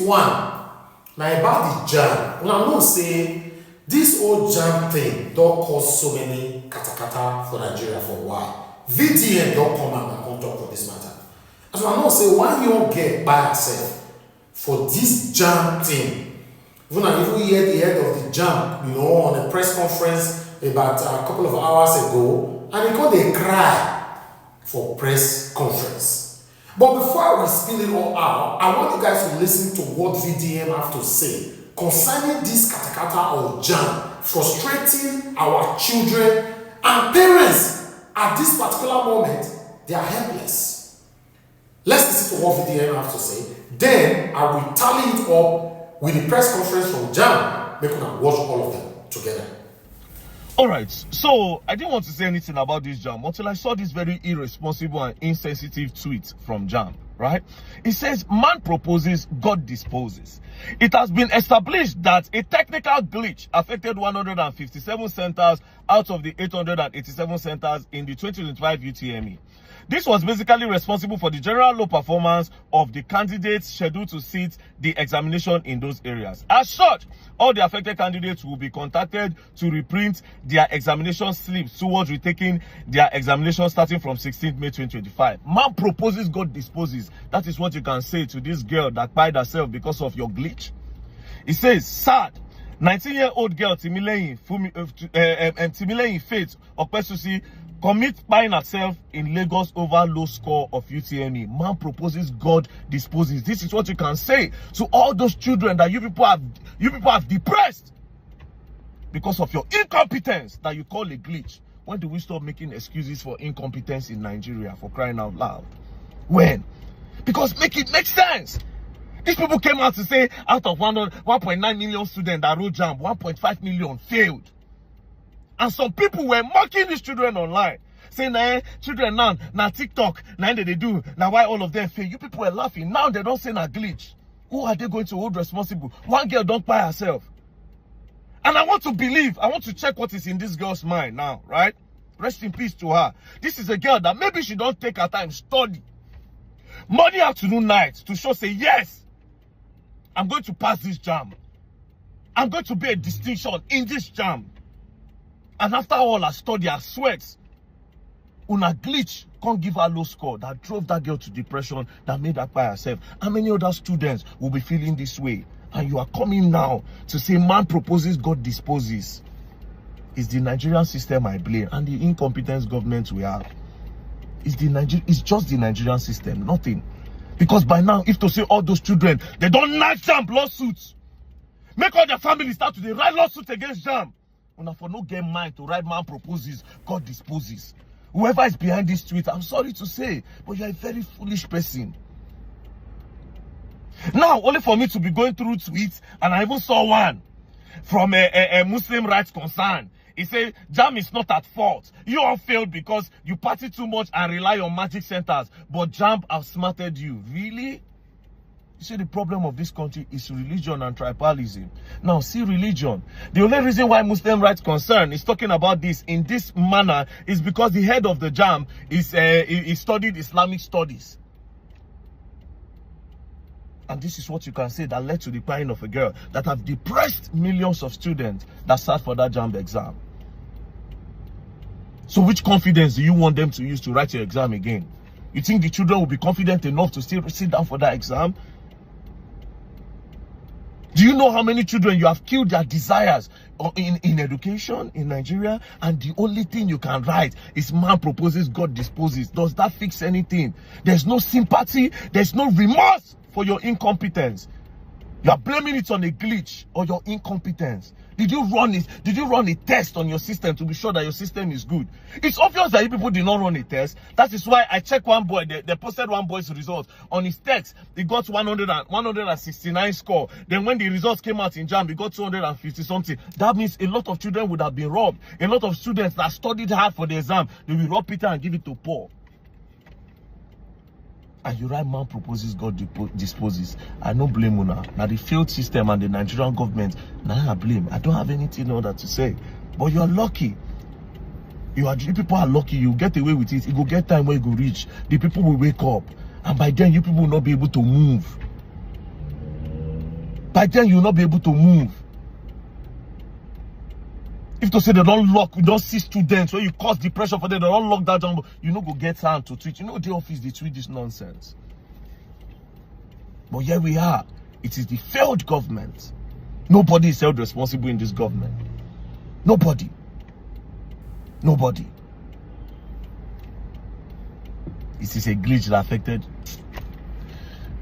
one, now about the jam. When I know say this old jam thing don't cause so many katakata for Nigeria for a while. VDM don't come out and talk for this matter. As I know say why you don't get by yourself for this jam thing. Even I even hear the head of the jam, on a press conference about a couple of hours ago, and he called a cry for press conference. But before we spill it all out, I want you guys to listen to what VDM have to say concerning this katakata or jam frustrating our children and parents at this particular moment. They are helpless. Let's listen to what VDM have to say. Then I will tally it up with the press conference from jam. Make us watch all of them together. All right, so I didn't want to say anything about this jam until I saw this very irresponsible and insensitive tweet from jam, right? It says, man proposes, God disposes. It has been established that a technical glitch affected 157 centers out of the 887 centers in the 2025 UTME. This was basically responsible for the general low performance of the candidates scheduled to sit the examination in those areas. As such, all the affected candidates will be contacted to reprint their examination slips towards retaking their examination starting from 16th May 2025. Man proposes, God disposes. That is what you can say to this girl that cried herself because of your glitch. It says, sad. 19-year-old girl Timileyin Faith Okpesusi commits buying herself in Lagos over low score of UTME. Man proposes, God disposes. This is what you can say to all those children that you people have depressed because of your incompetence that you call a glitch. When do we stop making excuses for incompetence in Nigeria, for crying out loud? When? Because make it make sense. These people came out to say out of 1.9 million students that wrote JAMB, 1.5 million failed. And some people were mocking these children online, saying, nah, children now TikTok, now they do, now why all of them fail? You people were laughing. Now they don't say na glitch. Who are they going to hold responsible? One girl don't buy herself. And I want to believe, I want to check what is in this girl's mind now, right? Rest in peace to her. This is a girl that maybe she don't take her time, study. Morning, afternoon, night, to show, say, yes, I'm going to pass this JAMB. I'm going to be a distinction in this JAMB. And after all her study, her sweats, una glitch can't give her low score that drove that girl to depression, that made her by herself. How many other students will be feeling this way? And you are coming now to say man proposes, God disposes. It's the Nigerian system I blame and the incompetence government we have. It's just the Nigerian system, nothing. Because by now, if to say all those children, they don't like JAMB lawsuits, make all their families start to write lawsuits against JAMB. Una for no get mind to write man proposes, God disposes. Whoever is behind this tweet, I'm sorry to say, but you're a very foolish person. Now, only for me to be going through tweets, and I even saw one from a Muslim rights concern. He said, JAMB is not at fault. You all failed because you party too much and rely on magic centers, but JAMB outsmarted you. Really? You see, the problem of this country is religion and tribalism. Now, see religion. The only reason why Muslim rights concern is talking about this in this manner is because the head of the JAMB is studied Islamic studies. And this is what you can say that led to the crying of a girl that have depressed millions of students that sat for that JAMB exam. So which confidence do you want them to use to write your exam again? You think the children will be confident enough to still sit down for that exam? Do you know how many children you have killed their desires in education in Nigeria? And the only thing you can write is man proposes, God disposes. Does that fix anything? There's no sympathy. There's no remorse for your incompetence. You are blaming it on a glitch or your incompetence. Did you run it? Did you run a test on your system to be sure that your system is good? It's obvious that you people did not run a test. That is why I checked one boy. They posted one boy's results on his text. He got 169 score. Then when the results came out in JAMB, he got 250 something. That means a lot of children would have been robbed. A lot of students that studied hard for the exam, they will rob Peter and give it to Paul. And you write man proposes, God disposes. I no blame una. Now the failed system and the Nigerian government, now I blame. I don't have anything other to say. But you are lucky. You people are lucky. You get away with it. It will get time where you go reach. The people will wake up. And by then, you people will not be able to move. By then, you will not be able to move. If to say they don't lock, we don't see students, when you cause depression for them, they don't lock that down, you know, go get hand to tweet. You know, the office, they tweet this nonsense. But here we are. It is the failed government. Nobody is held responsible in this government. Nobody. Nobody. It is a glitch that affected.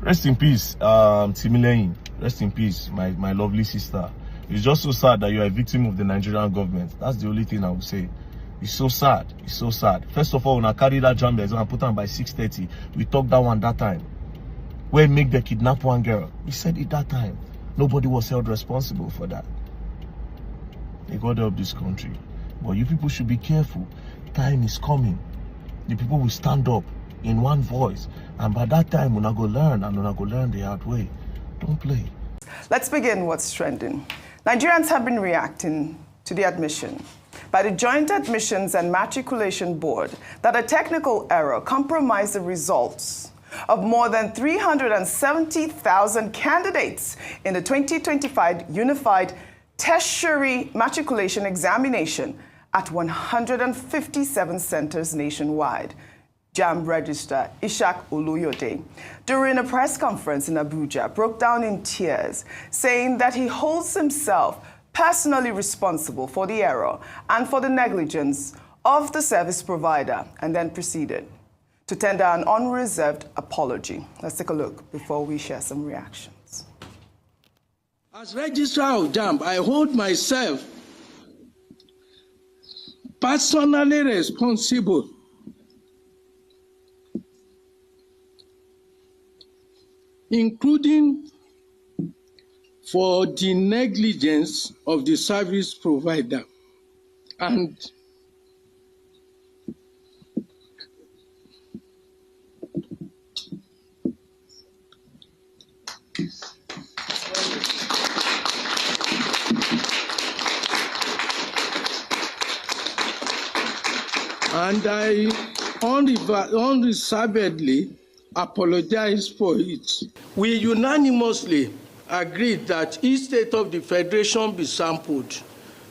Rest in peace, Timileyin. Rest in peace, my lovely sister. It's just so sad that you are a victim of the Nigerian government. That's the only thing I would say. It's so sad. It's so sad. First of all, when I carry that jamb exam and put on by 6:30, we talked that one that time. When make the kidnap one girl, we said it that time. Nobody was held responsible for that. May God help this country. But you people should be careful. Time is coming. The people will stand up in one voice. And by that time, we're not going to learn, and we're not going to learn the hard way. Don't play. Let's begin what's trending. Nigerians have been reacting to the admission by the Joint Admissions and Matriculation Board that a technical error compromised the results of more than 370,000 candidates in the 2025 Unified Tertiary Matriculation Examination at 157 centers nationwide. Jamb Registrar Ishak Oluyode, during a press conference in Abuja, broke down in tears, saying that he holds himself personally responsible for the error and for the negligence of the service provider, and then proceeded to tender an unreserved apology. Let's take a look before we share some reactions. As Registrar of Jamb, I hold myself personally responsible including for the negligence of the service provider and I unreservedly apologize for it. We unanimously agreed that each state of the Federation be sampled.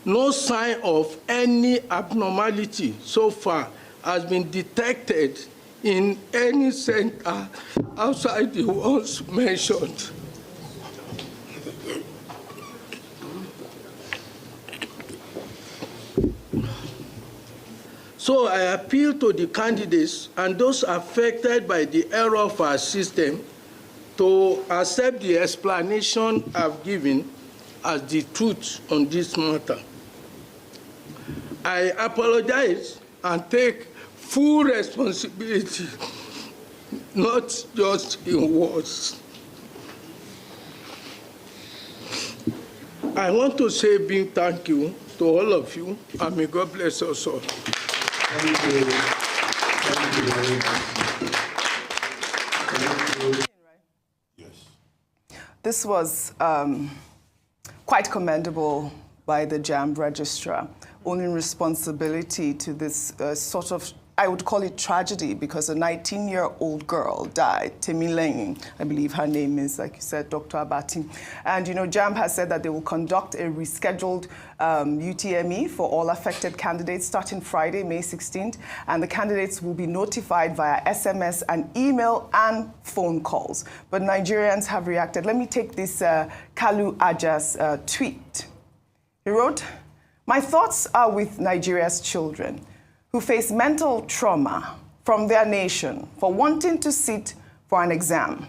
No sign of any abnormality so far has been detected in any center outside the ones mentioned. So I appeal to the candidates and those affected by the error of our system to accept the explanation I've given as the truth on this matter. I apologize and take full responsibility, not just in words. I want to say a big thank you to all of you, and may God bless us all. Thank you. Thank you very much. Thank you. Yes. This was quite commendable by the Jamb Registrar, owning responsibility to this sort of, I would call it tragedy, because a 19-year-old girl died, Timileyin, I believe her name is, like you said, Dr. Abati. And, you know, Jamb has said that they will conduct a rescheduled UTME for all affected candidates starting Friday, May 16th, and the candidates will be notified via SMS and email and phone calls. But Nigerians have reacted. Let me take this Kalu Aja's tweet. He wrote, "My thoughts are with Nigeria's children who face mental trauma from their nation for wanting to sit for an exam.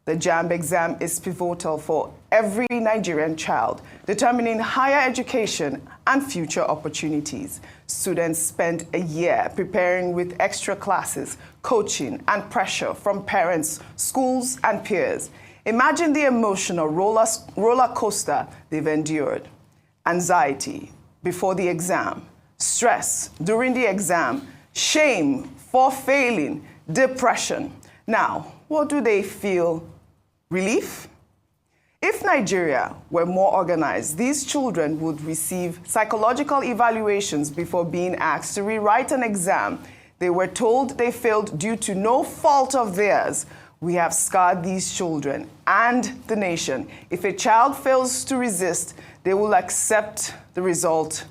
The Jamb exam is pivotal for every Nigerian child, determining higher education and future opportunities. Students spend a year preparing with extra classes, coaching, and pressure from parents, schools, and peers. Imagine the emotional roller coaster they've endured. Anxiety before the exam, stress during the exam, shame for failing, depression. Now, what do they feel? Relief? If Nigeria were more organized, these children would receive psychological evaluations before being asked to rewrite an exam they were told they failed due to no fault of theirs. We have scarred these children and the nation. If a child fails to resist, they will accept the result.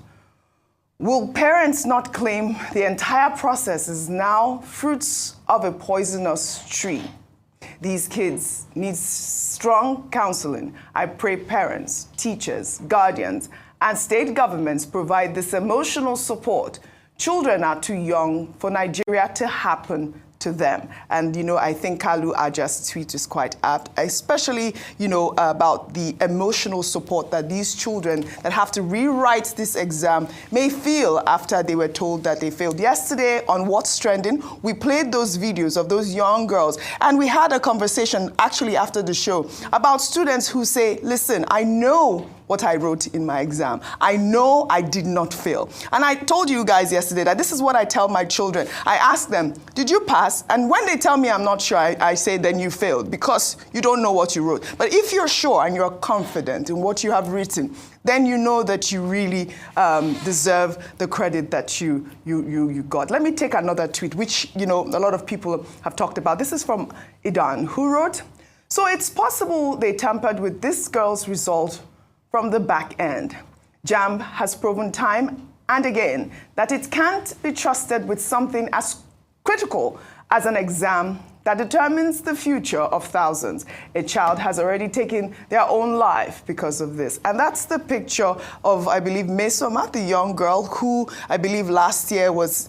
Will parents not claim the entire process is now fruits of a poisonous tree? These kids need strong counseling. I pray parents, teachers, guardians, and state governments provide this emotional support. Children are too young for Nigeria to happen to them. And, I think Kalu Aja's tweet is quite apt, especially, about the emotional support that these children that have to rewrite this exam may feel after they were told that they failed. Yesterday on What's Trending, we played those videos of those young girls, and we had a conversation actually after the show about students who say, listen, I know what I wrote in my exam. I know I did not fail. And I told you guys yesterday that this is what I tell my children. I ask them, did you pass? And when they tell me I'm not sure, I say, then you failed because you don't know what you wrote. But if you're sure and you're confident in what you have written, then you know that you really deserve the credit that you got. Let me take another tweet, which, a lot of people have talked about. This is from Idan, who wrote, so it's possible they tampered with this girl's result from the back end. Jamb has proven time and again that it can't be trusted with something as critical as an exam that determines the future of thousands. A child has already taken their own life because of this. And that's the picture of, I believe, Mesoma, the young girl who, I believe last year was,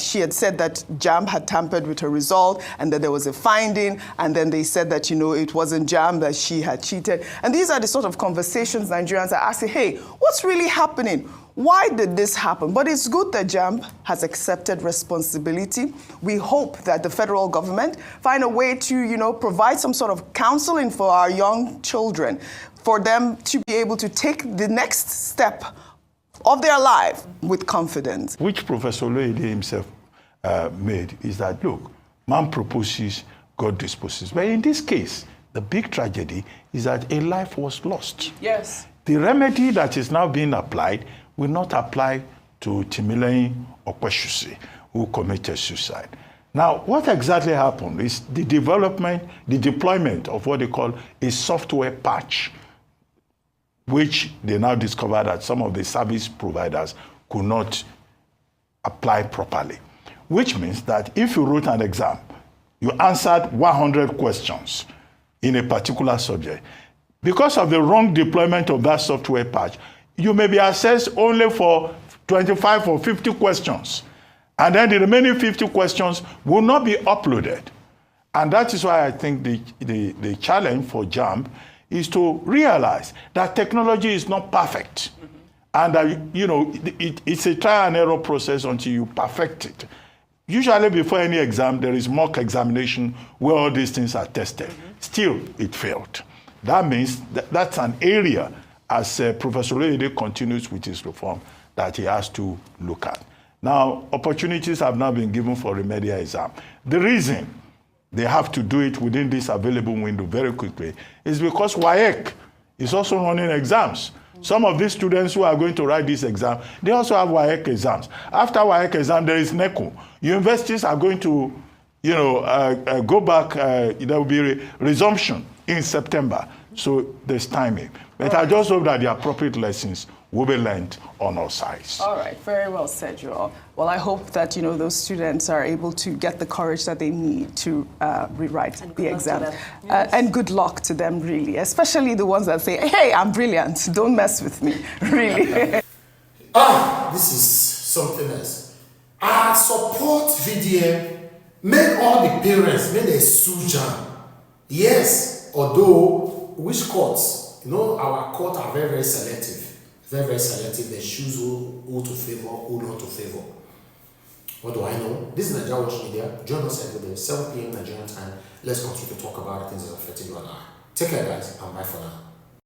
she had said that Jamb had tampered with her result and that there was a finding. And then they said that, it wasn't Jamb, that she had cheated. And these are the sort of conversations Nigerians are asking, hey, what's really happening? Why did this happen? But it's good that Jamb has accepted responsibility. We hope that the federal government find a way to, provide some sort of counseling for our young children, for them to be able to take the next step of their life with confidence. Which Professor Loede himself made is that, look, man proposes, God disposes. But in this case, the big tragedy is that a life was lost. Yes. The remedy that is now being applied will not apply to Timileyin Okweshusi, who committed suicide. Now, what exactly happened is the deployment of what they call a software patch, which they now discovered that some of the service providers could not apply properly, which means that if you wrote an exam, you answered 100 questions in a particular subject, because of the wrong deployment of that software patch, you may be assessed only for 25 or 50 questions. And then the remaining 50 questions will not be uploaded. And that is why I think the challenge for Jamb is to realize that technology is not perfect. And it's a trial and error process until you perfect it. Usually before any exam, there is mock examination where all these things are tested. Still, it failed. That means that's an area, as Professor Loede continues with his reform, that he has to look at. Now, opportunities have now been given for remedial exam. The reason they have to do it within this available window very quickly is because WAEC is also running exams. Some of these students who are going to write this exam, they also have WAEC exams. After WAEC exam, there is NECO. Universities are going to, go back. There will be resumption in September. So there's timing. But I just hope that the appropriate lessons will be learned on all sides. All right, very well said, Joel. Well, I hope that, those students are able to get the courage that they need to rewrite the exam. Yes. And good luck to them, really, especially the ones that say, hey, I'm brilliant, don't mess with me, really. This is something else. I support VDM. Make all the parents, make they sue Jamb. Yes, although which courts? Our courts are very, very selective. Very, very selective. They choose who to favor, who not to favor. What do I know? This is Nigeria Watch Media. Join us every day, 7 p.m. Nigerian time. Let's continue to talk about the things that are affecting you and I. Take care, guys, and bye for now.